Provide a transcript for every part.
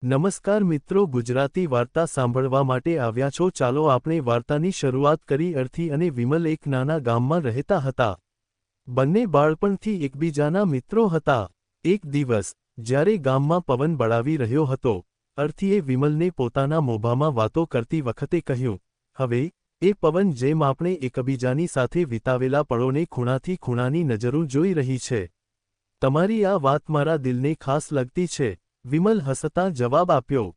નમસ્કાર મિત્રો, ગુજરાતી વાર્તા સાંભળવા માટે આવ્યા છો? ચાલો આપણે વાર્તાની શરૂઆત કરી. અર્થી અને વિમલ એક નાના ગામમાં રહેતા હતા. બંને બાળપણથી એકબીજાના મિત્રો હતા. એક દિવસ જ્યારે ગામમાં પવન બળાવી રહ્યો હતો, અર્થીએ વિમલને પોતાના મોભામાં વાતો કરતી વખતે કહ્યું, હવે એ પવન જેમ આપણે એકબીજાની સાથે વિતાવેલા પળોને ખૂણાથી ખૂણાની નજરો જોઈ રહી છે. તમારી આ વાત મારા દિલને ખાસ લગતી છે, વિમલ હસતા જવાબ આપ્યો.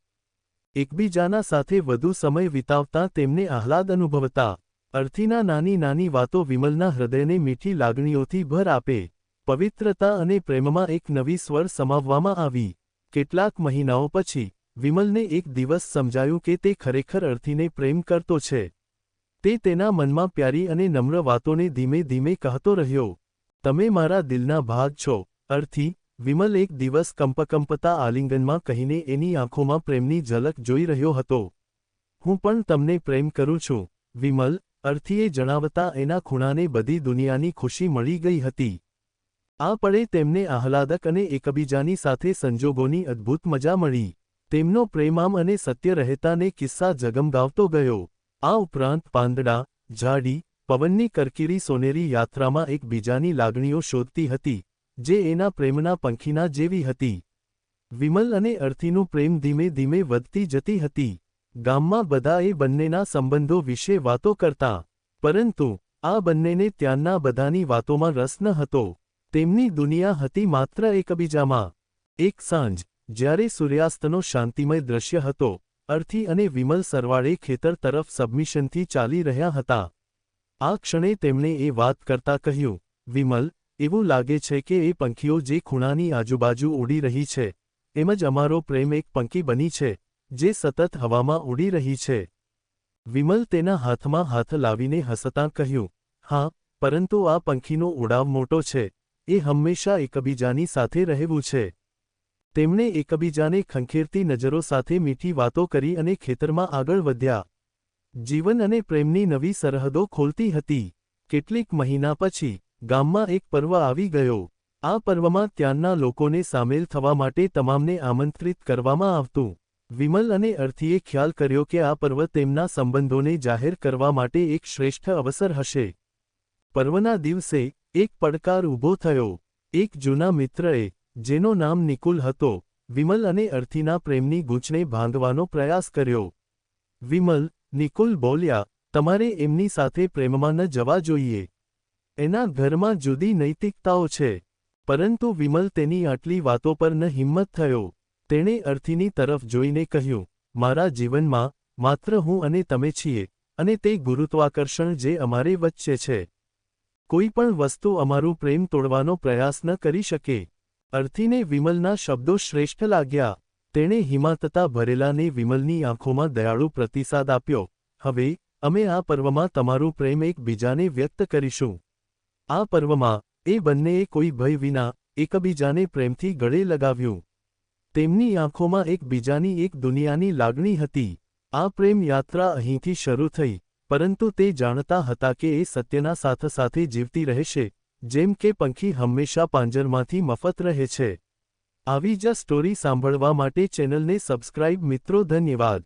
એકબીજાના સાથે વધુ સમય વિતાવતા તેમને આહલાદ અનુભવતા. અર્થીના નાની નાની વાતો વિમલના હૃદયને મીઠી લાગણીઓથી ભર આપે. પવિત્રતા અને પ્રેમમાં એક નવી સ્વર સમાવવામાં આવી. કેટલાક મહિનાઓ પછી વિમલને એક દિવસ સમજાયું કે તે ખરેખર અર્થીને પ્રેમ કરતો છે. તે તેના મનમાં પ્યારી અને નમ્ર વાતોને ધીમે ધીમે કહેતો રહ્યો. તમે મારા દિલના ભાગ છો, અર્થી, વિમલ એક દિવસ કંપકંપતા આલિંગનમાં કહીને એની આંખોમાં પ્રેમની ઝલક જોઈ રહ્યો હતો. હું પણ તમને પ્રેમ કરું છું, વિમલ, અર્થીએ જણાવતા એના ખૂણાને બધી દુનિયાની ખુશી મળી ગઈ હતી. આ પળે તેમને આહલાદક અને એકબીજાની સાથે સંજોગોની અદ્ભુત મજા મળી. તેમનો પ્રેમ આમ અને સત્ય રહેતાને કિસ્સા જગમગાવતો ગયો. આ ઉપરાંત પાંદડા, ઝાડી, પવનની કરકીરી સોનેરી યાત્રામાં એકબીજાની લાગણીઓ શોધતી હતી, જે એના પ્રેમના પંખીના જેવી હતી. વિમલ અને અર્થીનું પ્રેમ ધીમે ધીમે વધતી જતી હતી. ગામમાં બધા એ બંનેના સંબંધો વિશે વાતો કરતા. પરંતુ આ બંનેને ત્યાંના બધાની વાતોમાં રસ ન હતો. તેમની દુનિયા હતી માત્ર એકબીજામાં. એક સાંજ, જ્યારે સૂર્યાસ્તનો શાંતિમય દૃશ્ય હતો, અર્થી અને વિમલ સરવાળે ખેતર તરફ સબમિશનથી ચાલી રહ્યા હતા. આ ક્ષણે તેમણે એ વાત કરતા કહ્યું, વિમલ, એવું લાગે છે કે એ પંખીઓ જે ખૂણાની આજુબાજુ ઉડી રહી છે, એમ જ અમારો પ્રેમ એક પંખી બની છે, જે સતત હવામાં ઉડી રહી છે. વિમલ તેના હાથમાં હાથ લાવીને હસતાં કહ્યું, હા, પરંતુ આ પંખીનો ઉડાવ મોટો છે. એ હંમેશા એકબીજાની સાથે રહેવું છે. તેમણે એકબીજાને ખંખેરતી નજરો સાથે મીઠી વાતો કરી અને ખેતરમાં આગળ વધ્યા. જીવન અને પ્રેમની નવી સરહદો ખોલતી હતી. કેટલીક મહિના પછી ગામમાં એક પર્વ આવી ગયો. આ પર્વમાં ત્યાંના લોકોને સામેલ થવા માટે તમામને આમંત્રિત કરવામાં આવતું. વિમલ અને અર્થીએ ખ્યાલ કર્યો કે આ પર્વ તેમના સંબંધોને જાહેર કરવા માટે એક શ્રેષ્ઠ અવસર હશે. પર્વના દિવસે એક પડકાર ઊભો થયો. એક જૂના મિત્રએ, જેનો નામ નિકુલ હતો, વિમલ અને અર્થીના પ્રેમની ગૂંચને ભાંગવાનો પ્રયાસ કર્યો. વિમલ, નિકુલ બોલ્યા, તમારે એમની સાથે પ્રેમમાં ન જવા જોઈએ. એના ઘરમાં જુદી નૈતિકતાઓ છે. પરંતુ વિમલ તેની આટલી વાતો પર ન હિંમત થયો. તેણે અર્થીની તરફ જોઈને કહ્યું, મારા જીવનમાં માત્ર હું અને તમે છીએ, અને તે ગુરુત્વાકર્ષણ જે અમારે વચ્ચે છે. કોઈ પણ વસ્તુ અમારું પ્રેમ તોડવાનો પ્રયાસ ન કરી શકે. અર્થીને વિમલના શબ્દો શ્રેષ્ઠ લાગ્યા. તેણે હિમાતતા ભરેલાને વિમલની આંખોમાં દયાળુ પ્રતિસાદ આપ્યો, હવે અમે આ પર્વમાં તમારું પ્રેમ એકબીજાને વ્યક્ત કરીશું. આ પર્વમાં એ બંનેએ કોઈ ભય વિના એકબીજાને પ્રેમથી ગળે લગાવ્યું. તેમની આંખોમાં એકબીજાની એક દુનિયાની લાગણી હતી. આ પ્રેમ યાત્રા અહીંથી શરૂ થઈ, પરંતુ તે જાણતા હતા કે એ સત્યના સાથ સાથે જીવતી રહેશે, જેમ કે પંખી હંમેશા પાંજરમાંથી મફત રહે છે. આવી જ સ્ટોરી સાંભળવા માટે ચેનલને સબસ્ક્રાઇબ. મિત્રો, ધન્યવાદ.